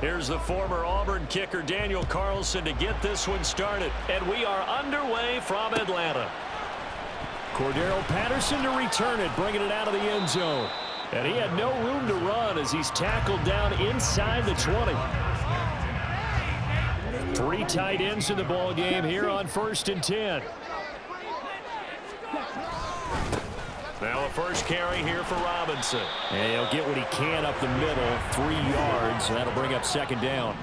Here's the former Auburn kicker Daniel Carlson to get this one started. And we are underway from Atlanta. Cordero Patterson to return it, bringing it out of the end zone. And he had no room to run as he's tackled down inside the 20. 3 tight ends in the ball game here on 1st and 10. Now the first carry here for Robinson. And he'll get what he can up the middle, 3 yards, and that'll bring up 2nd down.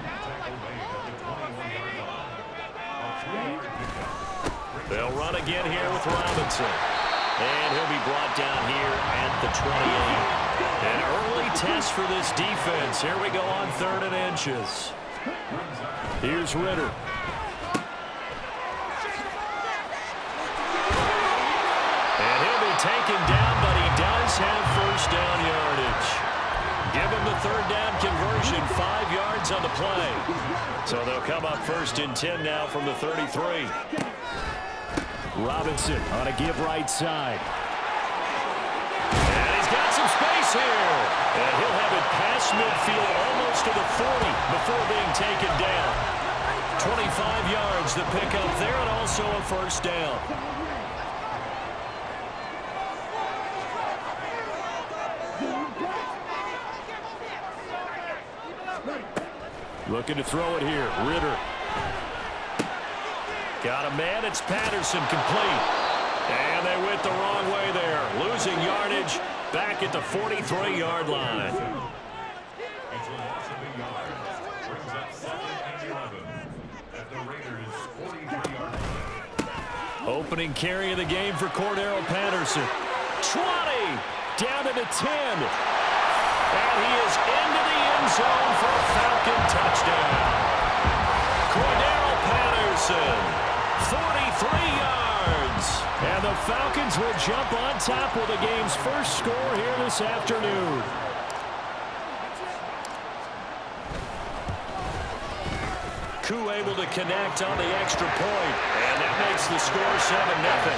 They'll run again here with Robinson. And he'll be brought down here at the 28. An early test for this defense. Here we go on 3rd and inches. Here's Ritter. Taken down, but he does have 1st down yardage. Give him the 3rd down conversion, 5 yards on the play. So they'll come up 1st and 10 now from the 33. Robinson on a give right side. And he's got some space here. And he'll have it past midfield almost to the 40 before being taken down. 25 yards to pick up there and also a 1st down. Looking to throw it here. Ritter. Got a man. It's Patterson complete. And they went the wrong way there. Losing yardage back at the 43-yard line. Opening carry of the game for Cordero Patterson. 20. Down to the 10. And he is into the end zone for a Falcon touchdown. Cordero Patterson, 43 yards. And the Falcons will jump on top with the game's first score here this afternoon. Koo able to connect on the extra point. And that makes the score 7-0.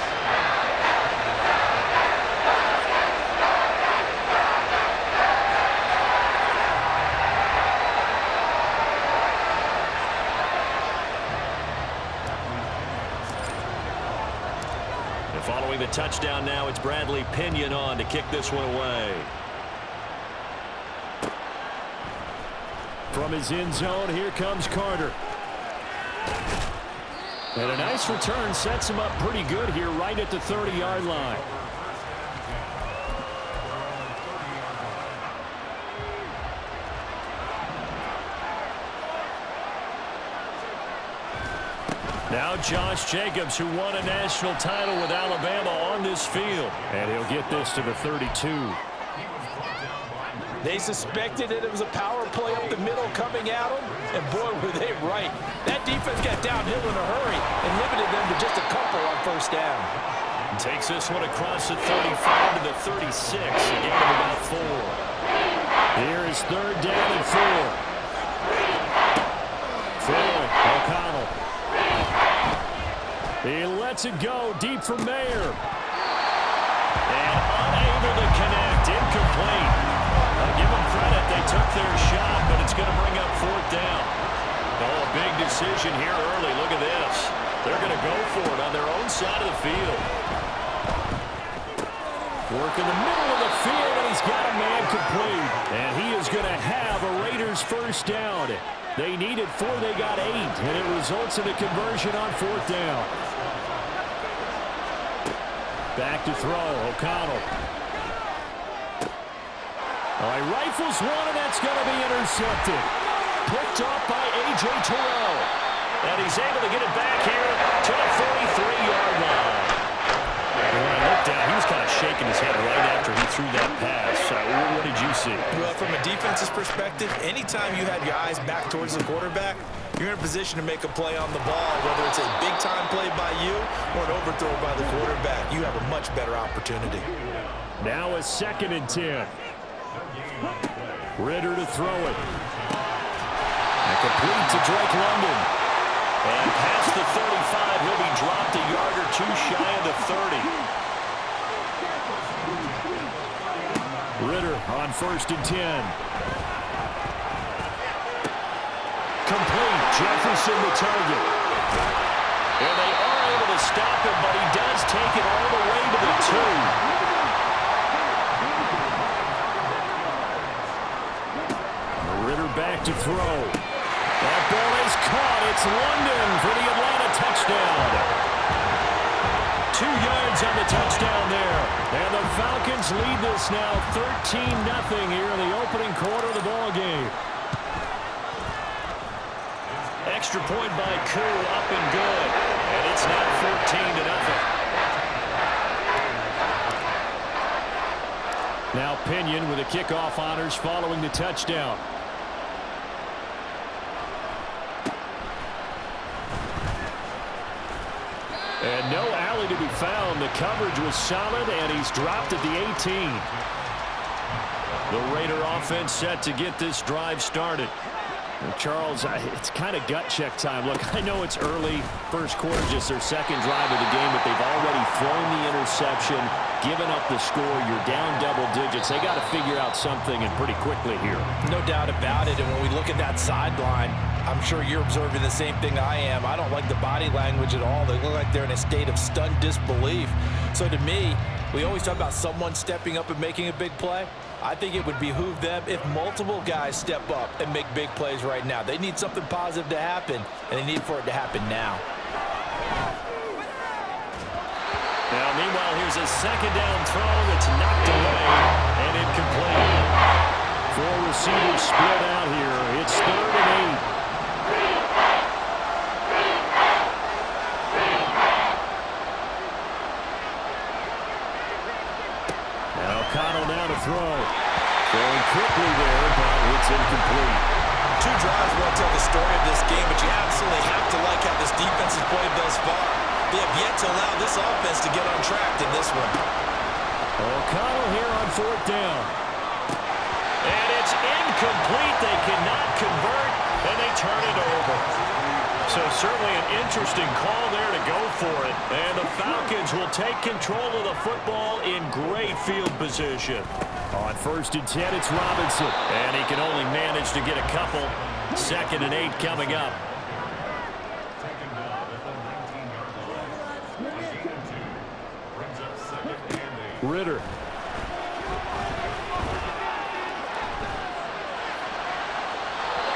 Following the touchdown now, it's Bradley Pinion on to kick this one away. From his end zone, here comes Carter. And a nice return sets him up pretty good here right at the 30-yard line. Now Josh Jacobs, who won a national title with Alabama, on this field. And he'll get this to the 32. They suspected that it was a power play up the middle coming at them, and boy, were they right. That defense got downhill in a hurry and limited them to just a couple on 1st down. Takes this one across the 35 to the 36, a gain of about 4. Here is 3rd down and 4. Fuller, O'Connell. He lets it go deep for Mayer. And unable to connect, incomplete. I'll give them credit, they took their shot, but it's going to bring up 4th down. Oh, a big decision here early. Look at this. They're going to go for it on their own side of the field. Work in the middle of the field, and he's got a man complete. And he is going to have a Raiders 1st down. They needed 4, they got 8, and it results in a conversion on 4th down. Back to throw, O'Connell. He rifles one, and that's going to be intercepted. Picked off by A.J. Terrell. And he's able to get it back here to the 43-yard line. When I looked down, he was kind of shaking his head right after he threw that pass. What did you see? Well, from a defense's perspective, anytime you have your eyes back towards the quarterback, you're in a position to make a play on the ball, whether it's a big-time play by you or an overthrow by the quarterback. You have a much better opportunity. Now a 2nd and 10. Ritter to throw it. And complete to Drake London. And past the 35, he'll be dropped a yard or 2 shy of the 30. Ritter on 1st and 10. complete. Jefferson the target. And they are able to stop him, but he does take it all the way to the 2. Ritter back to throw. That ball is caught. It's London for the Atlanta touchdown. 2 yards on the touchdown there. And the Falcons lead this now 13-0 here in the opening quarter of the ball game. Extra point by Koo, up and good. And it's now 14-0. Now Pinion with the kickoff honors following the touchdown. And no alley to be found. The coverage was solid, and he's dropped at the 18. The Raider offense set to get this drive started. And Charles, it's kind of gut check time. Look, I know it's early, first quarter, just their second drive of the game, but they've already thrown the interception, given up the score. You're down double digits. They got to figure out something, and pretty quickly here. No doubt about it. And when we look at that sideline, I'm sure you're observing the same thing I am. I don't like the body language at all. They look like they're in a state of stunned disbelief. So to me, we always talk about someone stepping up and making a big play. I think it would behoove them if multiple guys step up and make big plays right now. They need something positive to happen, and they need for it to happen now. Now, meanwhile, here's a second down throw that's knocked away and incomplete. 4 receivers split out here. It's 3rd and 8. O'Connell now to throw. Throwing quickly there, but it's incomplete. 2 drives won't tell the story of this game, but you absolutely have to like how this defense has played thus far. They have yet to allow this offense to get on track in this one. O'Connell here on 4th down. And it's incomplete. They cannot convert, and they turn it over. So certainly an interesting call there to go for it. And the Falcons will take control of the football in great field position. On 1st and 10, it's Robinson. And he can only manage to get a couple. 2nd and 8 coming up. Ritter.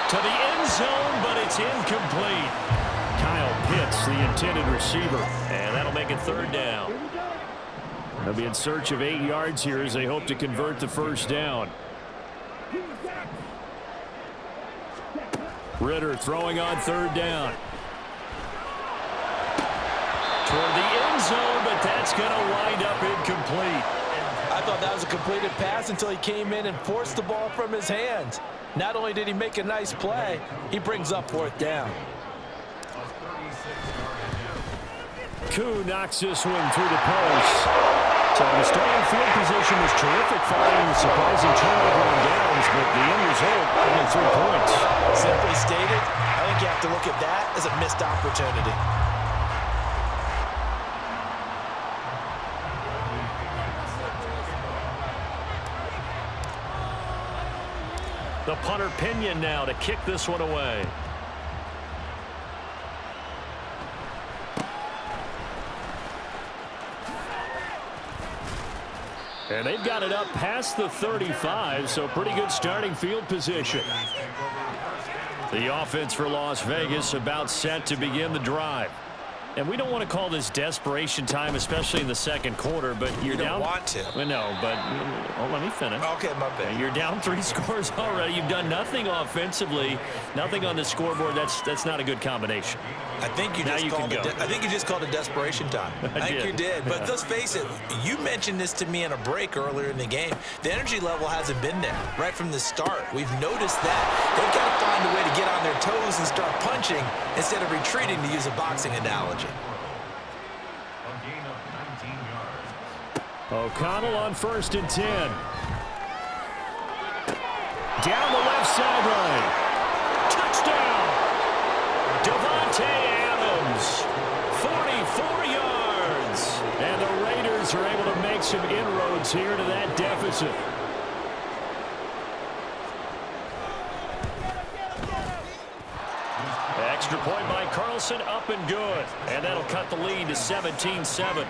To the end zone, but it's incomplete. Kyle Pitts, the intended receiver. And that'll make it 3rd down. They'll be in search of 8 yards here as they hope to convert the 1st down. Ritter throwing on 3rd down. Toward the end zone, but that's going to wind up incomplete. I thought that was a completed pass until he came in and forced the ball from his hands. Not only did he make a nice play, he brings up 4th down. Koo knocks this one through the post. So the starting field position was terrific following the surprising turnover on downs, but the end result, only 3 points. Simply stated, I think you have to look at that as a missed opportunity. The punter Pinion now to kick this one away. And they've got it up past the 35, so pretty good starting field position. The offense for Las Vegas about set to begin the drive. And we don't want to call this desperation time, especially in the 2nd quarter, but you're down. You don't want to. Well, no, but let me finish. Okay, my bad. You're down 3 scores already. You've done nothing offensively, nothing on the scoreboard. That's not a good combination. I think you just called it desperation time. I think you did. But let's face it, you mentioned this to me in a break earlier in the game. The energy level hasn't been there right from the start. We've noticed that. They've got to find a way to get on their toes and start punching instead of retreating, to use a boxing analogy. O'Connell on 1st and 10. Down the left sideline. Touchdown! Devontae Adams, 44 yards. And the Raiders are able to make some inroads here to that deficit. extra point by Carlson, up and good. And that'll cut the lead to 17-7.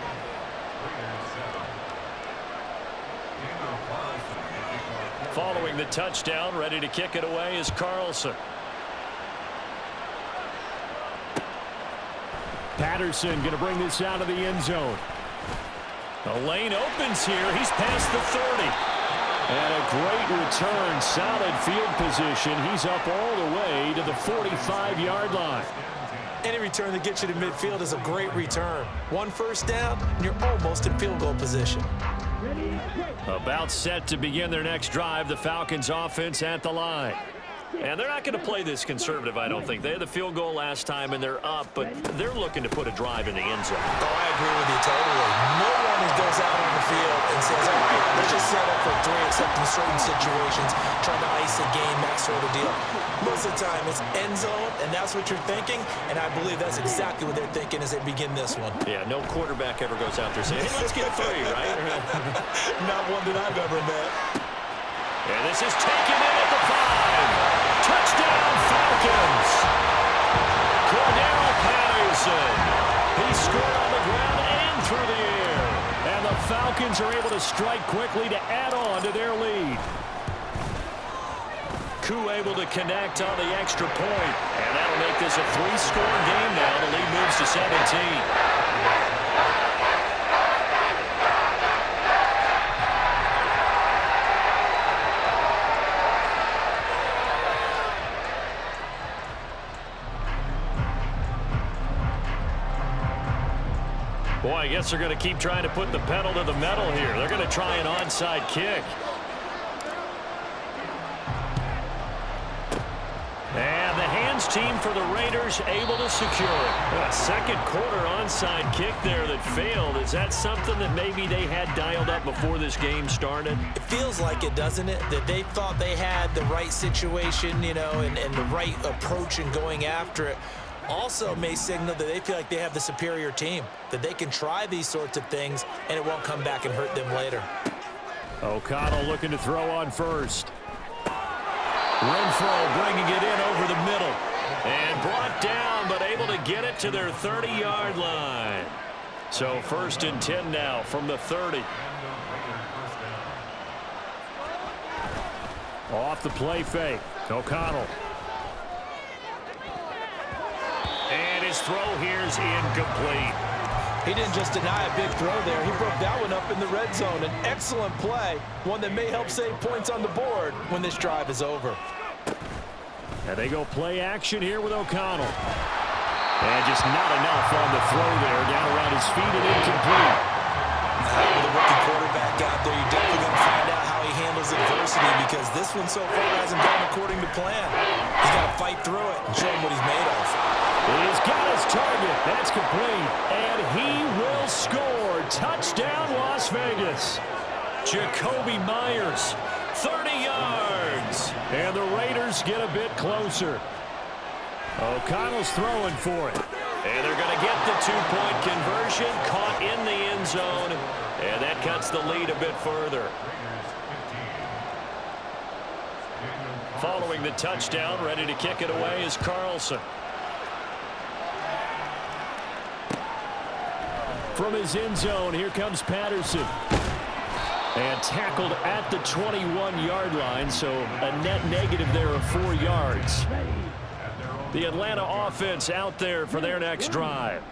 Following the touchdown, ready to kick it away is Carlson. Patterson going to bring this out of the end zone. The lane opens here. He's past the 30. And a great return, solid field position. He's up all the way to the 45-yard line. Any return that gets you to midfield is a great return. One first down, and you're almost in field goal position. About set to begin their next drive, the Falcons offense at the line. And they're not going to play this conservative, I don't think. They had the field goal last time, and they're up, but they're looking to put a drive in the end zone. Oh, I agree with you totally. No one goes out on the field and says, all right, let's just set up for 3, except in certain situations, trying to ice a game, that sort of deal. Most of the time, it's end zone, and that's what you're thinking, and I believe that's exactly what they're thinking as they begin this one. Yeah, no quarterback ever goes out there saying, hey, let's get 3, right? Not one that I've ever met. And this is taken in at the 5. Touchdown, Falcons. Cordero Patterson. He scored on the ground and through the air. And the Falcons are able to strike quickly to add on to their lead. Koo able to connect on the extra point. And that'll make this a 3-score game now. The lead moves to 17. Boy, I guess they're going to keep trying to put the pedal to the metal here. They're going to try an onside kick. And the hands team for the Raiders able to secure it. A second quarter onside kick there that failed. Is that something that maybe they had dialed up before this game started? It feels like it, doesn't it? That they thought they had the right situation, you know, and the right approach in going after it. Also may signal that they feel like they have the superior team, that they can try these sorts of things and it won't come back and hurt them later. O'Connell looking to throw on first. Renfro bringing it in over the middle. And brought down, but able to get it to their 30-yard line. So 1st and 10 now from the 30. Off the play fake. O'Connell. And his throw here is incomplete. He didn't just deny a big throw there. He broke that one up in the red zone. An excellent play, one that may help save points on the board when this drive is over. And they go play action here with O'Connell. And just not enough on the throw there. Down around his feet and incomplete. With a rookie quarterback out there, you're definitely going to find out how he handles adversity, because this one so far hasn't gone according to plan. He's got to fight through it and show him what he's made of. He's got his target. That's complete. And he will score. Touchdown, Las Vegas. Jacoby Myers, 30 yards. And the Raiders get a bit closer. O'Connell's throwing for it. And they're going to get the 2-point conversion, caught in the end zone. And that cuts the lead a bit further. Following the touchdown, ready to kick it away is Carlson. From his end zone, here comes Patterson. And tackled at the 21-yard line, so a net negative there of 4 yards. The Atlanta offense out there for their next drive.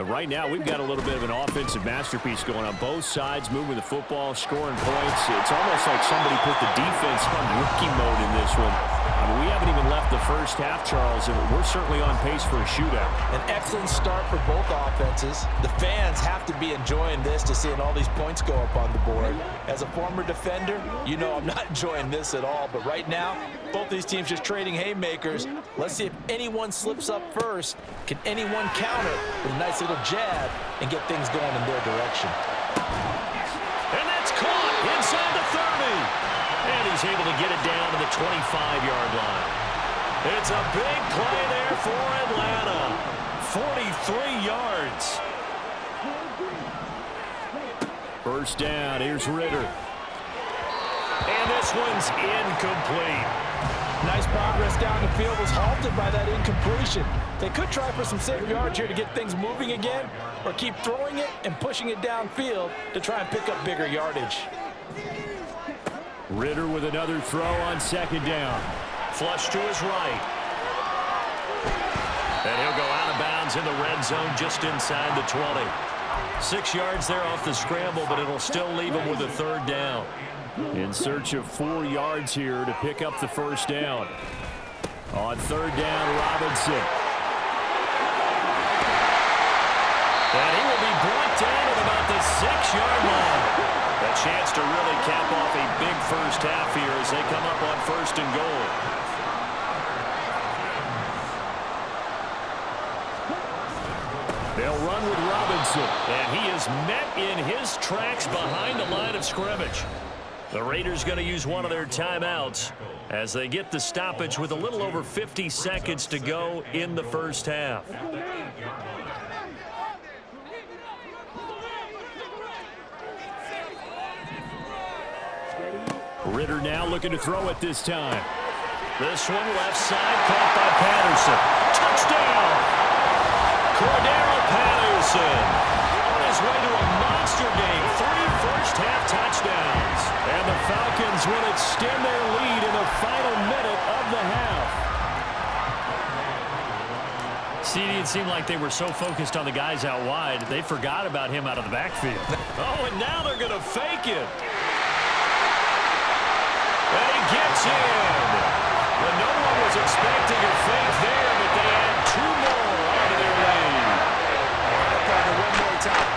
Right now, we've got a little bit of an offensive masterpiece going on both sides, moving the football, scoring points. It's almost like somebody put the defense on rookie mode in this one. I mean, we haven't even left the first half, Charles, and we're certainly on pace for a shootout. An excellent start for both offenses. The fans have to be enjoying this, to seeing all these points go up on the board. As a former defender, you know I'm not enjoying this at all. But right now, both these teams just trading haymakers. Let's see if anyone slips up first. Can anyone counter with a nice little jab and get things going in their direction? And that's caught inside the 30. And he's able to get it down to the 25-yard line. It's a big play there for Atlanta. 43 yards. First down, here's Ritter. And this one's incomplete. Nice progress down the field was halted by that incompletion. They could try for some safe yards here to get things moving again, or keep throwing it and pushing it downfield to try and pick up bigger yardage. Ritter with another throw on second down. Flush to his right. And he'll go out of bounds in the red zone just inside the 20. 6 yards there off the scramble, but it'll still leave him with a third down. In search of 4 yards here to pick up the first down. On third down, Robinson. And he will be brought down at about the 6-yard line. A chance to really cap off a big first half here as they come up on first and goal. They'll run with Robinson. And he is met in his tracks behind the line of scrimmage. The Raiders going to use one of their timeouts as they get the stoppage with a little over 50 seconds to go in the first half. Ritter now looking to throw it this time. This one left side, caught by Patterson. Touchdown! Cordero Patterson on his way to a monster game. 3 first-half touchdowns. And the Falcons will extend their lead in the final minute of the half. CD, it seemed like they were so focused on the guys out wide, they forgot about him out of the backfield. Oh, and now they're going to fake it. And he gets in. Well, no one was expecting a fake there, but they add 2 more onto their lead. One more time.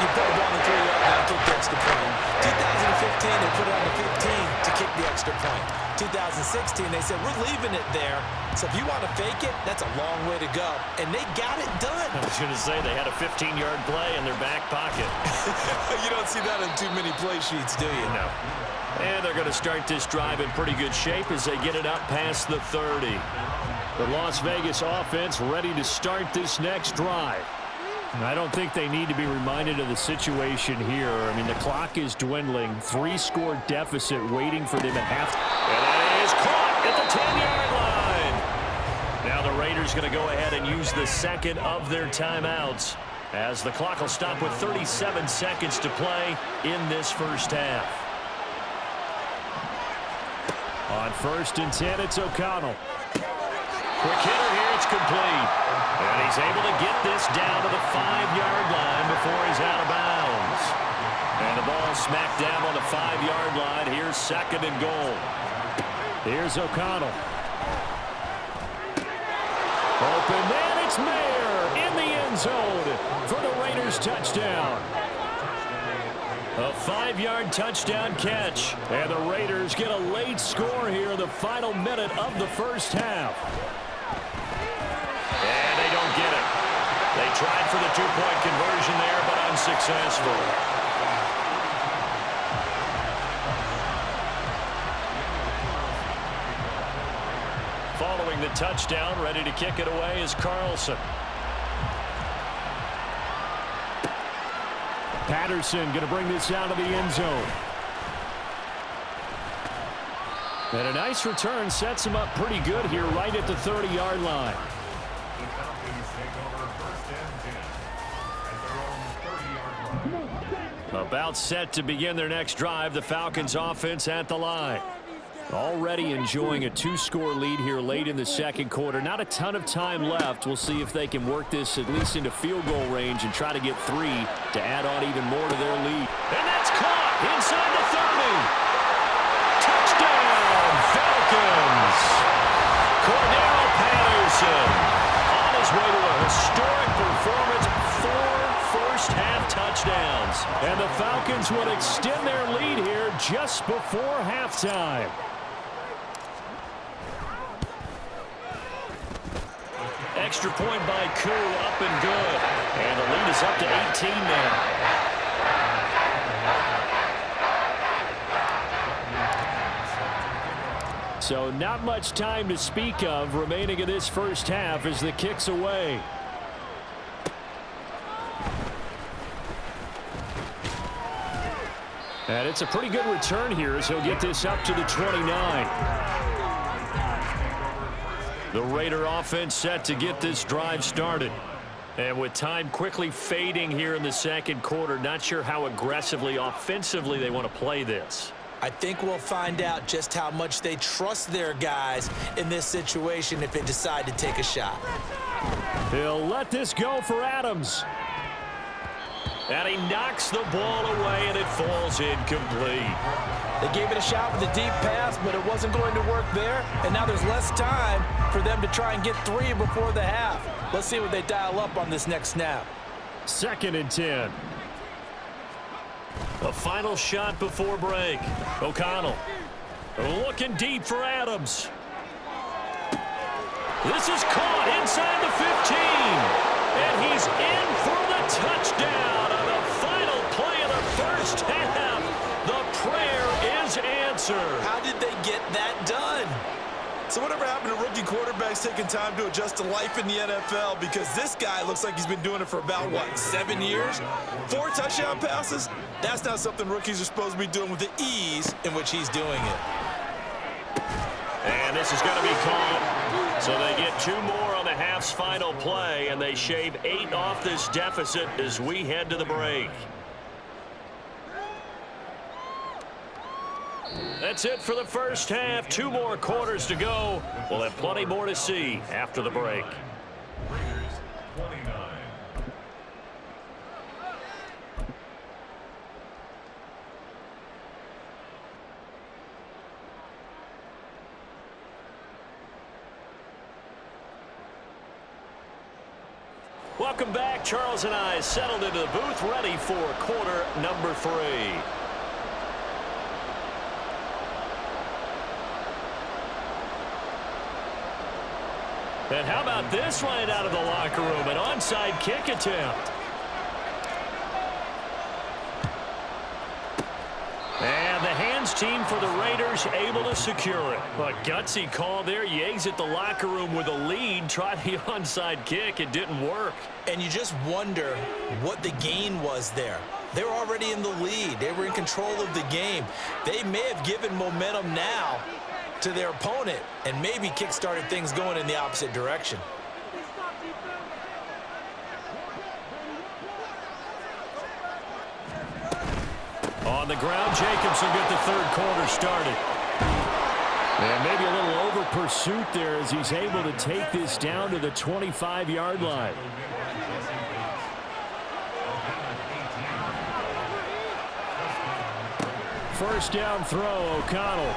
You put the ball on the 3-yard line, kick the extra point. 2015, they put it on the 15 to kick the extra point. 2016, they said, we're leaving it there. So if you want to fake it, that's a long way to go. And they got it done. I was going to say they had a 15-yard play in their back pocket. You don't see that on too many play sheets, do you? No. And they're going to start this drive in pretty good shape as they get it up past the 30. The Las Vegas offense ready to start this next drive. I don't think they need to be reminded of the situation here. I mean, the clock is dwindling. 3-score deficit waiting for them at half. And that is caught at the 10-yard line. Now the Raiders going to go ahead and use the second of their timeouts as the clock will stop with 37 seconds to play in this first half. On first and 10, it's O'Connell. Quick hitter here, it's complete. And he's able to get this down to the 5-yard line before he's out of bounds. And the ball smacked down on the 5-yard line. Here's second and goal. Here's O'Connell. Open, and it's Mayer in the end zone for the Raiders touchdown. A 5-yard touchdown catch. And the Raiders get a late score here in the final minute of the first half. And they don't get it. They tried for the 2-point conversion there, but unsuccessful. Following the touchdown, ready to kick it away is Carlson. Patterson going to bring this out of the end zone. And a nice return sets him up pretty good here right at the 30-yard line. About set to begin their next drive, the Falcons offense at the line. Already enjoying a 2-score lead here late in the second quarter. Not a ton of time left. We'll see if they can work this at least into field goal range and try to get 3 to add on even more to their lead. And that's caught inside the 30. Touchdown, Falcons. Cordero Patterson on his way to a historic performance. 4 first-half touchdowns. And the Falcons will extend their lead here just before halftime. Extra point by Koo, up and good. And the lead is up to 18 now. So not much time to speak of remaining in this first half as the kick's away. And it's a pretty good return here as he'll get this up to the 29. The Raider offense set to get this drive started. And with time quickly fading here in the second quarter, not sure how aggressively, offensively they want to play this. I think we'll find out just how much they trust their guys in this situation if they decide to take a shot. He'll let this go for Adams. And he knocks the ball away, and it falls incomplete. They gave it a shot with a deep pass, but it wasn't going to work there. And now there's less time for them to try and get 3 before the half. Let's see what they dial up on this next snap. 2nd and 10. A final shot before break. O'Connell looking deep for Adams. This is caught inside the 15. And he's in for the touchdown on the final play of the first half. The prayer is answered. How did they get that done? So whatever happened to rookie quarterbacks taking time to adjust to life in the NFL, because this guy looks like he's been doing it for about, 7 years? 4 touchdown passes? That's not something rookies are supposed to be doing with the ease in which he's doing it. And this is going to be caught. So they get 2 more on the half's final play, and they shave 8 off this deficit as we head to the break. That's it for the first half. 2 more quarters to go. We'll have plenty more to see after the break. Welcome back. Charles and I settled into the booth, ready for quarter number 3. And how about this right out of the locker room? An onside kick attempt. And the hands team for the Raiders able to secure it. A gutsy call there. You exit the locker room with a lead. Try the onside kick. It didn't work. And you just wonder what the gain was there. They were already in the lead. They were in control of the game. They may have given momentum now to their opponent and maybe kick-started things going in the opposite direction. On the ground, Jacobs will get the third quarter started. And maybe a little over pursuit there as he's able to take this down to the 25-yard line. First down throw, O'Connell.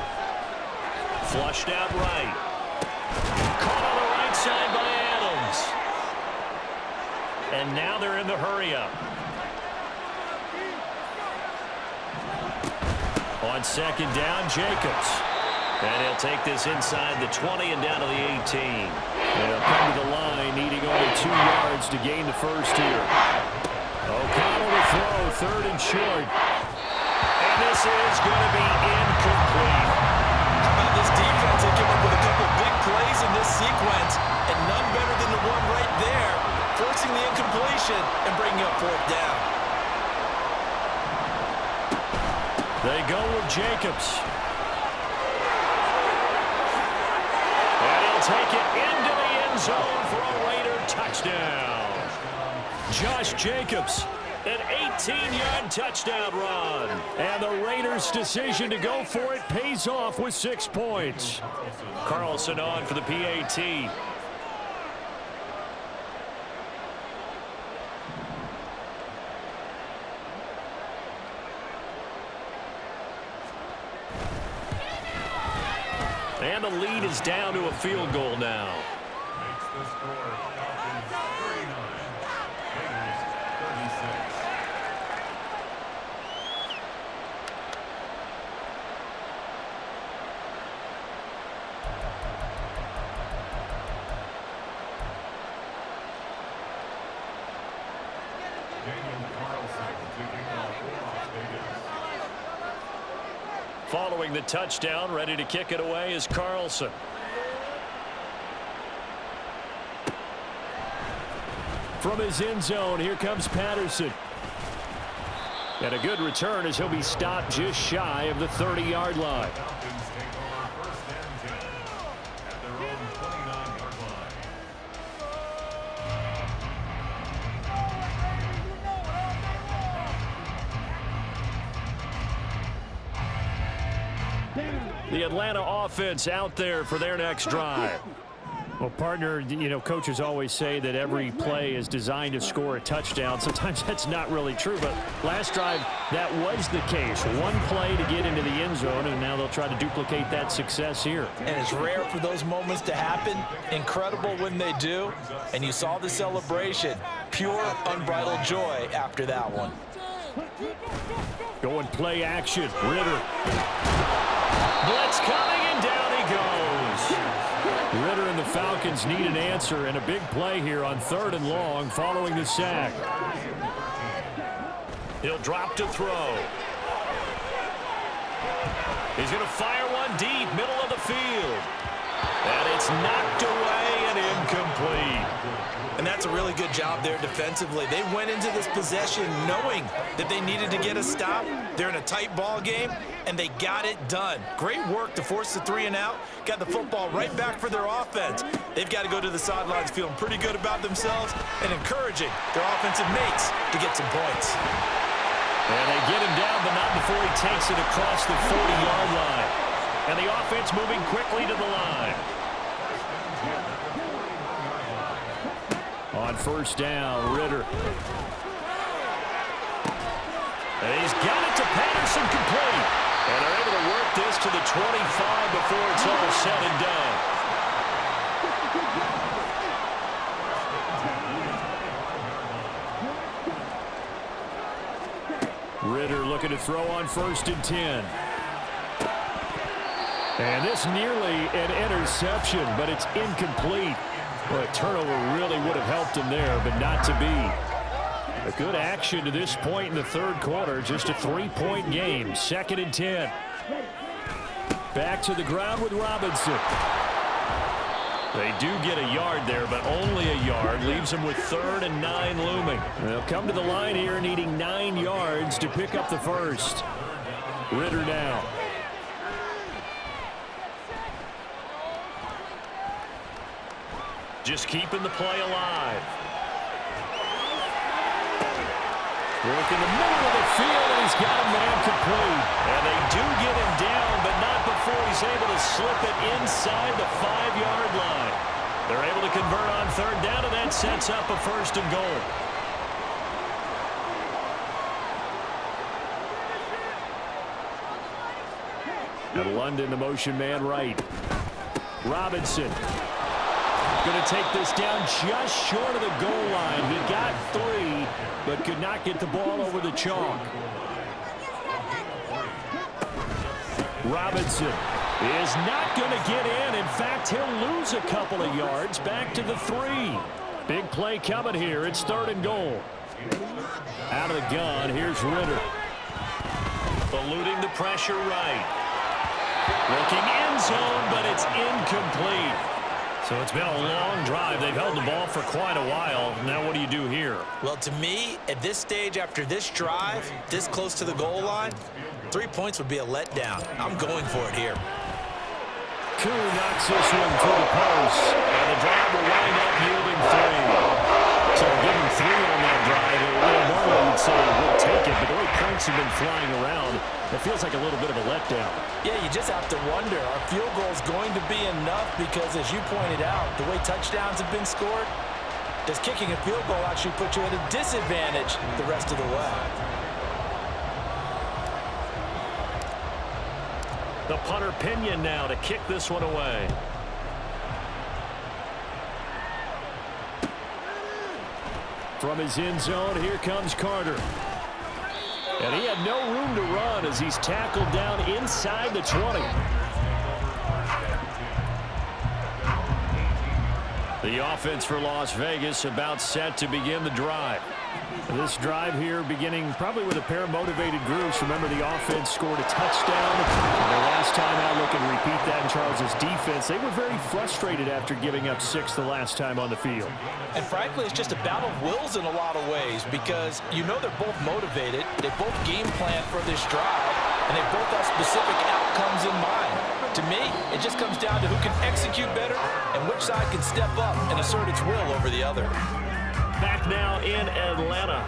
Flushed out right. Caught on the right side by Adams. And now they're in the hurry-up. On second down, Jacobs. And he'll take this inside the 20 and down to the 18. They'll come to the line, needing only 2 yards to gain the first here. O'Connell to throw, 3rd and short. And this is going to be incomplete. How about this defense? They came up with a couple big plays in this sequence, and none better than the one right there, forcing the incompletion and bringing up 4th down. They go with Jacobs. And he'll take it into the end zone for a Raider touchdown. Josh Jacobs. An 18-yard touchdown run. And the Raiders' decision to go for it pays off with 6 points. Carlson on for the PAT. And the lead is down to a field goal now. Following the touchdown, ready to kick it away is Carlson. From his end zone, here comes Patterson. And a good return as he'll be stopped just shy of the 30-yard line. The Atlanta offense out there for their next drive. Well, partner, you know, coaches always say that every play is designed to score a touchdown. Sometimes that's not really true, but last drive, that was the case. One play to get into the end zone, and now they'll try to duplicate that success here. And it's rare for those moments to happen. Incredible when they do. And you saw the celebration. Pure, unbridled joy after that one. Going play action. Ritter. Blitz coming, and down he goes. Ritter and the Falcons need an answer, and a big play here on 3rd and long following the sack. He'll drop to throw. He's going to fire one deep, middle of the field. And it's knocked away and incomplete. And that's a really good job there defensively. They went into this possession knowing that they needed to get a stop. They're in a tight ball game, and they got it done. Great work to force the 3 and out. Got the football right back for their offense. They've got to go to the sidelines feeling pretty good about themselves and encouraging their offensive mates to get some points. And they get him down, but not before he takes it across the 40-yard line. And the offense moving quickly to the line. On 1st down, Ritter. And he's got it to Patterson, complete. And they're able to work this to the 25 before it's all said and done. Ritter looking to throw on 1st and 10. And this nearly an interception, but it's incomplete. Well, a turnover really would have helped him there, but not to be. A good action to this point in the 3rd quarter. Just a 3-point game. 2nd and 10. Back to the ground with Robinson. They do get a yard there, but only a yard. Leaves them with 3rd and 9 looming. They'll come to the line here needing 9 yards to pick up the first. Ritter down. Just keeping the play alive. Work in the middle of the field, and he's got a man complete. And they do get him down, but not before he's able to slip it inside the 5-yard line. They're able to convert on 3rd down, and that sets up a 1st and goal. And London, the motion man right. Robinson. Going to take this down just short of the goal line. He got 3, but could not get the ball over the chalk. Robinson is not going to get in. In fact, he'll lose a couple of yards back to the 3. Big play coming here. It's 3rd and goal. Out of the gun, here's Ritter. Eluding the pressure right. Looking end zone, but it's incomplete. So it's been a long drive. They've held the ball for quite a while. Now what do you do here? Well, to me, at this stage, after this drive, this close to the goal line, 3 points would be a letdown. I'm going for it here. Koo knocks this one to the post. And the drive will wind up yielding 3. So giving 3 on that drive, normally you'd say we'll take it, but the way points have been flying around, it feels like a little bit of a letdown. Yeah, you just have to wonder, are field goals going to be enough? Because as you pointed out, the way touchdowns have been scored, does kicking a field goal actually put you at a disadvantage the rest of the way? The punter Pinion now to kick this one away. From his end zone, here comes Carter. And he had no room to run as he's tackled down inside the 20. The offense for Las Vegas about set to begin the drive. This drive here beginning probably with a pair of motivated groups. Remember, the offense scored a touchdown. And their last time out, looking to repeat that in Charles' defense. They were very frustrated after giving up 6 the last time on the field. And frankly, it's just a battle of wills in a lot of ways because you know they're both motivated. They both game plan for this drive, and they both have specific outcomes in mind. To me, it just comes down to who can execute better and which side can step up and assert its will over the other. Back now in Atlanta.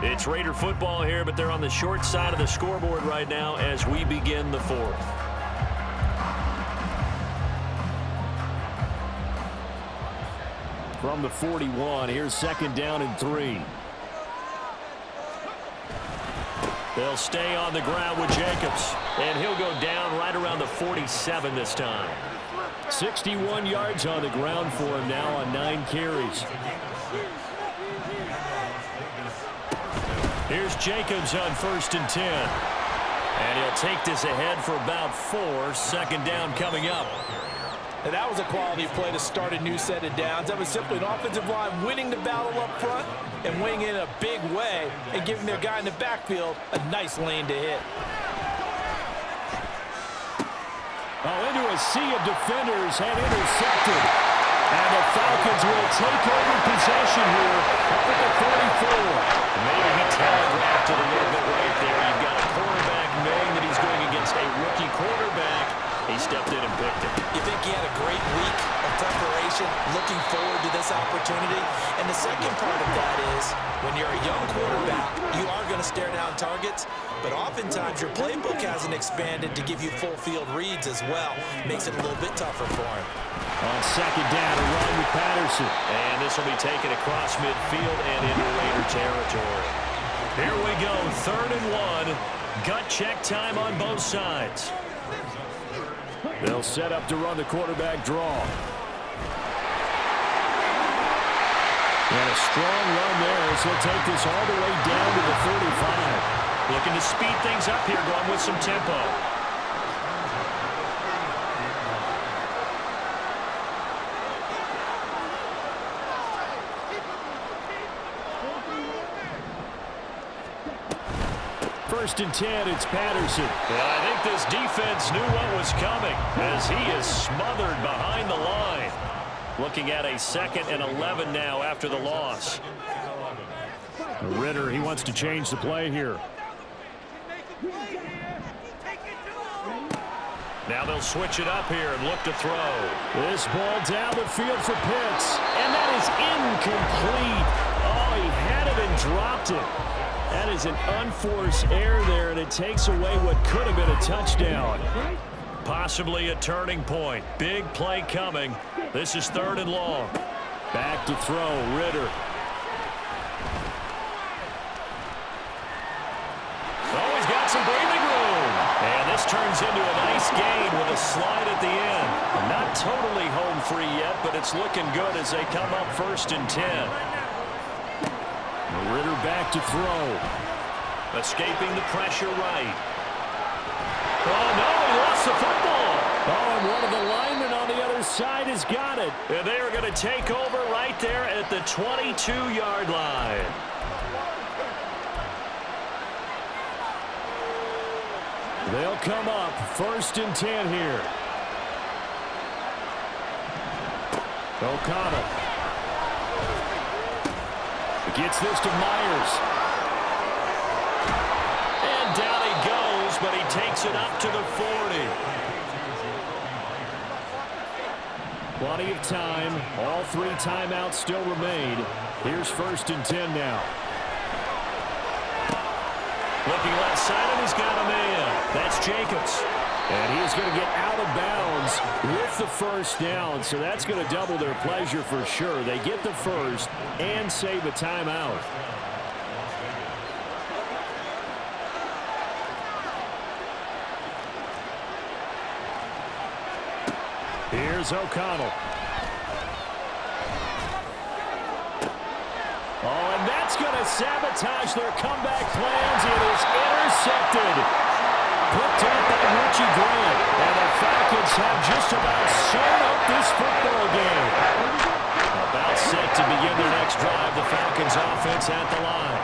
It's Raider football here, but they're on the short side of the scoreboard right now as we begin the 4th. from the 41. Here's second down and 3. They'll stay on the ground with Jacobs. And he'll go down right around the 47 this time. 61 yards on the ground for him now on 9 carries. Here's Jacobs on 1st and 10. And he'll take this ahead for about 4. Second down coming up. And that was a quality play to start a new set of downs. That was simply an offensive line winning the battle up front and winning in a big way and giving their guy in the backfield a nice lane to hit. Into a sea of defenders and intercepted. And the Falcons will take over possession here up at the 34. Maybe he telegraphed it a little bit right there. You've got a quarterback knowing that he's going against a rookie quarterback. He stepped in and picked it. You think he had a great week of preparation, looking forward to this opportunity? And the second part of that is, when you're a young quarterback, you are going to stare down targets, but oftentimes your playbook hasn't expanded to give you full field reads as well. Makes it a little bit tougher for him. On second down, a run with Patterson. And this will be taken across midfield and into Raider territory. Here we go, 3rd and 1. Gut check time on both sides. They'll set up to run the quarterback draw. And a strong run there as he'll take this all the way down to the 35. Looking to speed things up here, going with some tempo. First and 10, it's Patterson. Well, I think this defense knew what was coming as he is smothered behind the line. Looking at a 2nd and 11 now after the loss. Ritter, he wants to change the play here. Now they'll switch it up here and look to throw. This ball down the field for Pitts. And that is incomplete. Oh, he had it and dropped it. That is an unforced error there, and it takes away what could have been a touchdown. Possibly a turning point. Big play coming. This is 3rd and long. Back to throw, Ritter. Oh, he's got some breathing room. And this turns into a nice gain with a slide at the end. Not totally home free yet, but it's looking good as they come up 1st and 10. Ritter back to throw. Escaping the pressure right. Oh, no, he lost the football. Oh, and one of the linemen on the other side has got it. And they are going to take over right there at the 22-yard line. They'll come up 1st and 10 here. O'Connell. Gets this to Myers. And down he goes, but he takes it up to the 40. Plenty of time. All 3 timeouts still remain. Here's 1st and 10 now. Looking left side, and he's got a man. That's Jacobs. And he is going to get out of bounds with the 1st down, so that's going to double their pleasure for sure. They get the 1st and save a timeout. Here's O'Connell. Oh, and that's going to sabotage their comeback plans. It is intercepted. Picked up by Richie Grant. And the Falcons have just about sewn up this football game. About set to begin their next drive. The Falcons offense at the line.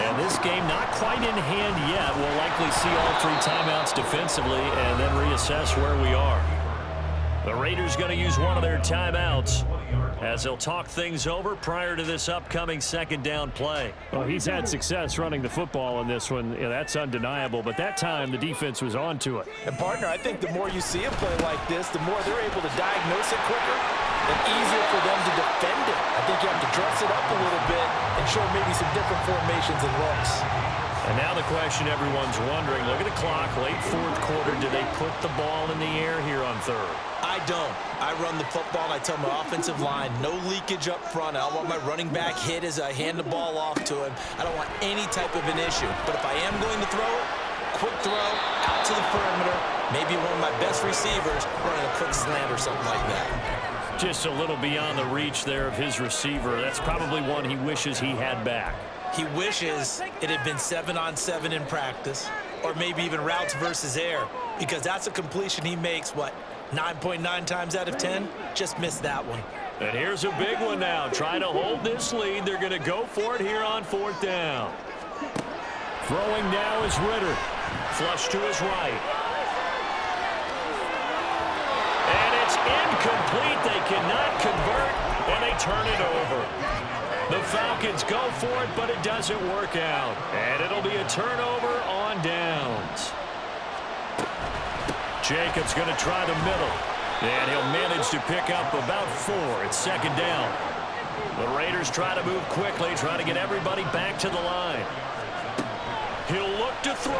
And this game not quite in hand yet. We'll likely see all 3 timeouts defensively and then reassess where we are. The Raiders going to use one of their timeouts as they'll talk things over prior to this upcoming 2nd down play. Well, he's had success running the football in this one. Yeah, that's undeniable. But that time, the defense was on to it. And, partner, I think the more you see a play like this, the more they're able to diagnose it quicker and easier for them to defend it. I think you have to dress it up a little bit and show maybe some different formations and looks. And now the question everyone's wondering, look at the clock, late fourth quarter, do they put the ball in the air here on third? I don't. I run the football, and I tell my offensive line, no leakage up front. I don't want my running back hit as I hand the ball off to him. I don't want any type of an issue. But if I am going to throw it, quick throw, out to the perimeter, maybe one of my best receivers running a quick slant or something like that. Just a little beyond the reach there of his receiver. That's probably one he wishes he had back. He wishes it had been 7-on-7 in practice, or maybe even routes versus air, because that's a completion he makes, 9.9 times out of 10? Just missed that one. And here's a big one now. Trying to hold this lead. They're going to go for it here on fourth down. Throwing now is Ritter. Flush to his right. And it's incomplete. They cannot convert, and they turn it over. The Falcons go for it, but it doesn't work out. And it'll be a turnover on downs. Jacobs going to try the middle. And he'll manage to pick up about 4. It's second down. The Raiders try to move quickly, try to get everybody back to the line. He'll look to throw.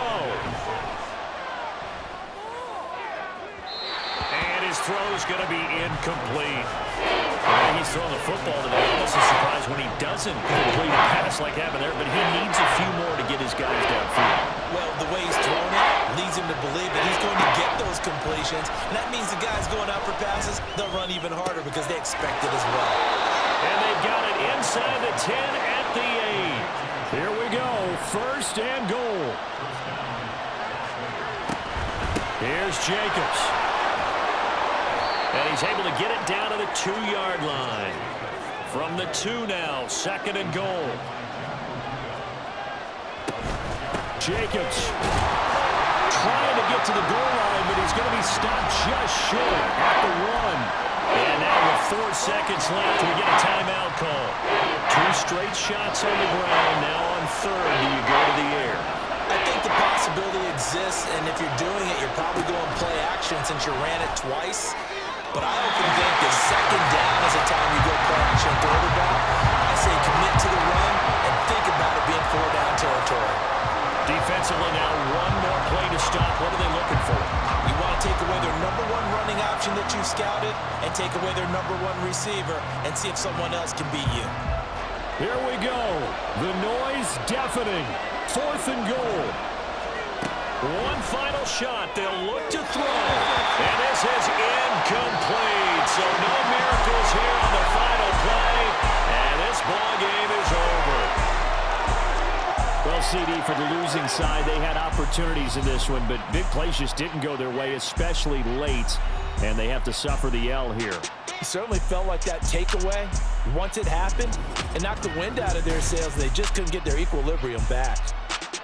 And his throw's going to be incomplete. He's throwing the football today. I'm almost surprised when he doesn't complete a pass like that there, but he needs a few more to get his guys downfield. Well, the way he's throwing it leads him to believe that he's going to get those completions. And that means the guys going out for passes, they'll run even harder because they expect it as well. And they've got it inside the 10 at the 8. Here we go, first and goal. Here's Jacobs. And he's able to get it down to the 2-yard line. From the 2 now, second and goal. Jacobs trying to get to the goal line, but he's going to be stopped just short at the 1. And now with 4 seconds left, we get a timeout call. 2 straight shots on the ground. Now on third, do you go to the air? I think the possibility exists, and if you're doing it, you're probably going play action since you ran it twice. But I often think that second down is the time you go play action quarterback. I say commit to the run and think about it being 4-down territory. Defensively now, 1 more play to stop. What are they looking for? You want to take away their number 1 running option that you've scouted and take away their number 1 receiver and see if someone else can beat you. Here we go. The noise deafening. 4th and goal. 1 final shot. They'll look to throw. And this is incomplete. So no miracles here on the final play. And this ball game is over. Well, CD, for the losing side, they had opportunities in this one, but big plays just didn't go their way, especially late. And they have to suffer the L here. It certainly felt like that takeaway, once it happened, it knocked the wind out of their sails. They just couldn't get their equilibrium back.